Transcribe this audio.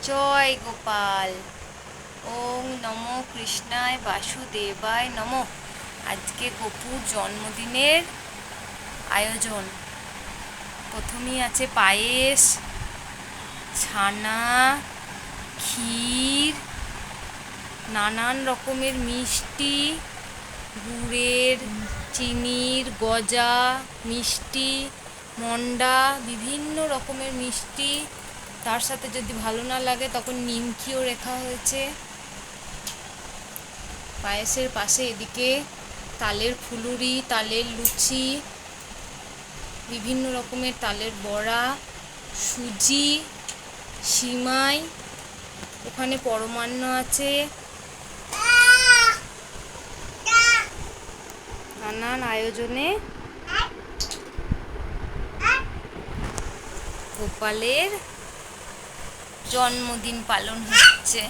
জয় গোপাল। ওং নমো কৃষ্ণায় বাসুদেবায় নমঃ। আজকে গপুর জন্মদিনের আয়োজন। প্রথমেই আছে পায়েস, ছানা, ক্ষীর, নানান রকমের মিষ্টি, গুড়ের, চিনির, গজা, মিষ্টি, মন্ডা, বিভিন্ন রকমের মিষ্টি। তার সাথে যদি ভালো না লাগে তখন নিমকিও রাখা হয়েছে। পায়েসের পাশে এদিকে তালের ফুলুরি, তালের লুচি, বিভিন্ন রকমের তালের বড়া, সুজি, সিমাই, ওখানে পরমান্ন আছে। নানান আয়োজনে গোপালের জন্মদিন পালন হচ্ছে।